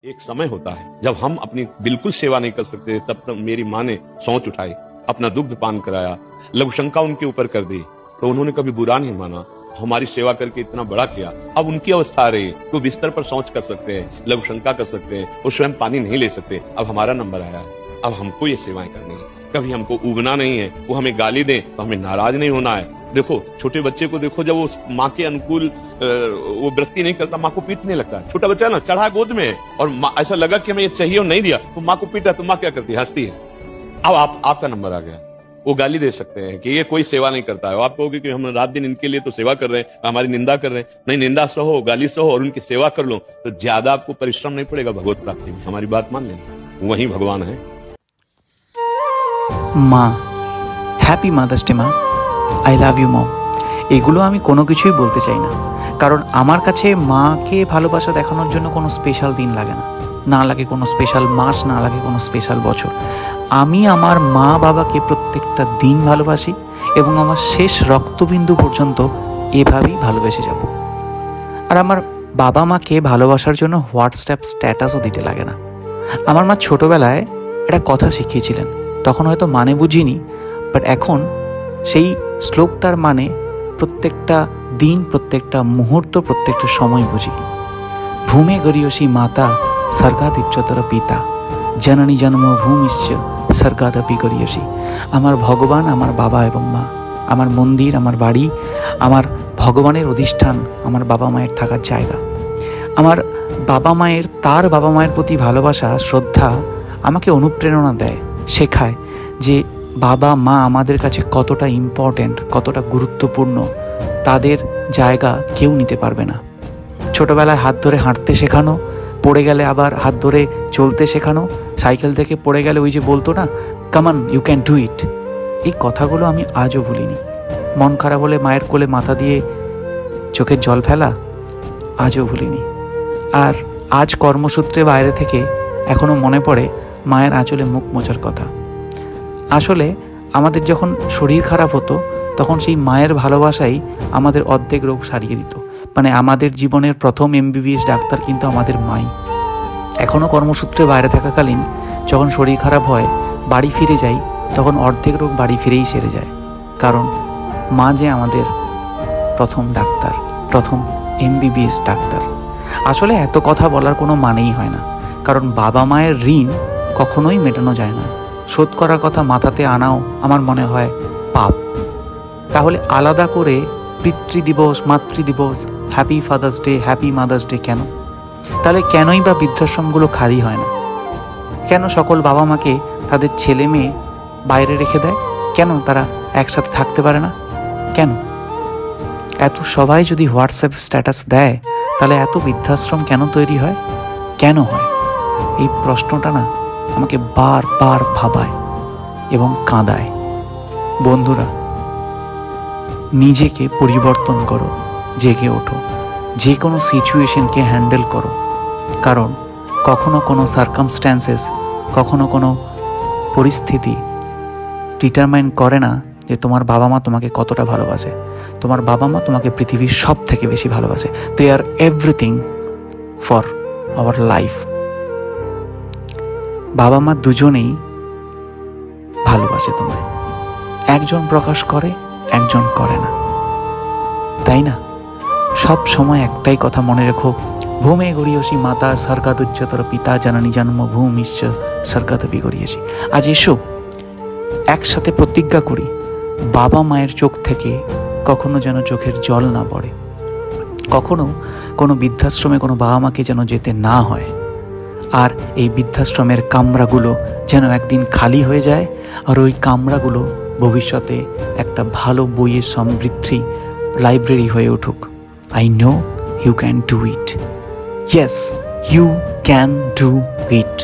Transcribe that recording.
एक समय होता है जब हम अपनी बिल्कुल सेवा नहीं कर सकते, तब तक मेरी माँ ने सोच उठाई, अपना दुग्ध पान कराया, लघुशंका उनके ऊपर कर दी, तो उन्होंने कभी बुरा नहीं माना, हमारी सेवा करके इतना बड़ा किया। अब उनकी अवस्था आ रही है, वो बिस्तर पर शौच कर सकते हैं, लघुशंका कर सकते हैं, वो स्वयं पानी नहीं ले सकते। अब हमारा नंबर आया है, अब हमको ये सेवाएं करनी है। कभी हमको उबना नहीं है, वो हमें गाली दें तो हमें नाराज नहीं होना है। देखो छोटे बच्चे को देखो, जब वो माँ के अनुकूल वो वृत्ति नहीं करता, माँ को पीटने लगता है। छोटा बच्चा ना चढ़ा गोद में और ऐसा लगा कि हमें ये चाहिए और नहीं दिया तो माँ को पीटा, तो माँ क्या करती है? हंसती है। अब आपका नंबर आ गया, वो गाली दे सकते हैं कि ये कोई सेवा नहीं करता है। आप कहोगे कि हम रात दिन इनके लिए तो सेवा कर रहे हैं, हमारी निंदा कर रहे हैं। नहीं, निंदा सहो, गाली सहो और उनकी सेवा कर लो तो ज्यादा आपको परिश्रम नहीं पड़ेगा भगवत प्राप्ति में। हमारी बात मान लेना, वही भगवान है। মা, হ্যাপি মাদার্স ডে মা, আই লাভ ইউ মম। এগুলো আমি কোনো কিছুই বলতে চাই না, কারণ আমার কাছে মাকে ভালোবাসা দেখানোর জন্য কোনো স্পেশাল দিন লাগে না, না লাগে কোনো স্পেশাল মাস, না লাগে কোনো স্পেশাল বছর। আমি আমার মা বাবাকে প্রত্যেকটা দিন ভালোবাসি এবং আমার শেষ রক্তবিন্দু পর্যন্ত এভাবেই ভালোবেসে যাব। আর আমার বাবা মাকে ভালোবাসার জন্য হোয়াটসঅ্যাপ স্ট্যাটাসও দিতে লাগে না। আমার মা ছোটোবেলায় একটা কথা শিখিয়েছিলেন, তখন হয়তো মানে বুঝিনি, বাট এখন সেই শ্লোকটার মানে প্রত্যেকটা দিন, প্রত্যেকটা মুহূর্ত, প্রত্যেকটা সময় বুঝি। ভূমে গরিয়সী মাতা স্বর্গাদিচ্যতর পিতা, জননী জন্ম ভূমিশ্চ স্বর্গাদপি গরিয়সী। আমার ভগবান আমার বাবা এবং মা, আমার মন্দির, আমার বাড়ি, আমার ভগবানের অধিষ্ঠান, আমার বাবা মায়ের থাকার জায়গা। আমার বাবা মায়ের, তার বাবা মায়ের প্রতি ভালোবাসা, শ্রদ্ধা আমাকে অনুপ্রেরণা দেয়, শেখায় যে বাবা মা আমাদের কাছে কতটা ইম্পর্ট্যান্ট, কতটা গুরুত্বপূর্ণ, তাদের জায়গা কেউ নিতে পারবে না। ছোটোবেলায় হাত ধরে হাঁটতে শেখানো, পড়ে গেলে আবার হাত ধরে চলতে শেখানো, সাইকেল থেকে পড়ে গেলে ওই যে বলতো না, কামান ইউ ক্যান ডু ইট, এই কথাগুলো আমি আজও ভুলিনি। মন খারাপ হলে মায়ের কোলে মাথা দিয়ে চোখের জল ফেলা আজও ভুলিনি। আর আজ কর্মসূত্রে বাইরে থেকে এখনও মনে পড়ে মায়ের আঁচলে মুখ মোছার কথা। আসলে আমাদের যখন শরীর খারাপ হতো তখন সেই মায়ের ভালোবাসাই আমাদের অর্ধেক রোগ সারিয়ে দিত। মানে আমাদের জীবনের প্রথম MBBS ডাক্তার কিন্তু আমাদের মাই। এখনও কর্মসূত্রে বাইরে থাকাকালীন যখন শরীর খারাপ হয়, বাড়ি ফিরে যাই, তখন অর্ধেক রোগ বাড়ি ফিরেই সেরে যায়, কারণ মা যে আমাদের প্রথম ডাক্তার, প্রথম MBBS ডাক্তার। আসলে এত কথা বলার কোনো মানেই হয় না, কারণ বাবা মায়ের ঋণ কখনোই মেটানো যায় না। শোধ করার কথা মাথাতে আনাও আমার মনে হয় পাপ। তাহলে আলাদা করে পিতৃদিবস, মাতৃদিবস, happy father's day, happy mother's day কেন? তাহলে কেনই বা বৃদ্ধাশ্রমগুলো খালি হয় না? কেন সকল বাবা মাকে তাদের ছেলে মেয়ে বাইরে রেখে দেয়? কেন তারা একসাথে থাকতে পারে না? কেন? এত সবাই যদি হোয়াটসঅ্যাপ স্ট্যাটাস দেয়, তাহলে এত বৃদ্ধাশ্রম কেন তৈরি হয়? কেন হয়? এই প্রশ্নটা না আমাকে বারবার ভাবায় এবং কাঁদায়। বন্ধুরা, নিজেকে পরিবর্তন করো, জেগে ওঠো, যে কোনো সিচুয়েশনকে হ্যান্ডেল করো, কারণ কখনো কোনো সার্কামস্ট্যান্সেস, কখনো কোনো পরিস্থিতি ডিটারমাইন করে না যে তোমার বাবা মা তোমাকে কতটা ভালোবাসে। তোমার বাবা মা তোমাকে পৃথিবীর সব থেকে বেশি ভালোবাসে। দে আর এভরিথিং ফর আওয়ার লাইফ। বাবা মা দুজনেই ভালোবাসে তোমায়, একজন প্রকাশ করে, একজন করে না, তাই না? সব সময় একটাই কথা মনে রেখো, ভূমে গরিয়সী মাতা স্বর্গাদুচ্চতর পিতা, জননী জন্ম ভূমিশ্চ স্বর্গাদপি গরিয়সী। আজ এসো একসাথে প্রতিজ্ঞা করি, বাবা মায়ের চোখ থেকে কখনো যেন চোখের জল না পড়ে, কখনো কোনো বৃদ্ধাশ্রমে কোনো বাবা মাকে যেন যেতে না হয়। আর এই বৃদ্ধাশ্রমের কামরাগুলো যেন একদিন খালি হয়ে যায়, আর ওই কামরাগুলো ভবিষ্যতে একটা ভালো বইয়ের সমৃদ্ধি লাইব্রেরি হয়ে উঠুক। I know you can do it. Yes, you can do it.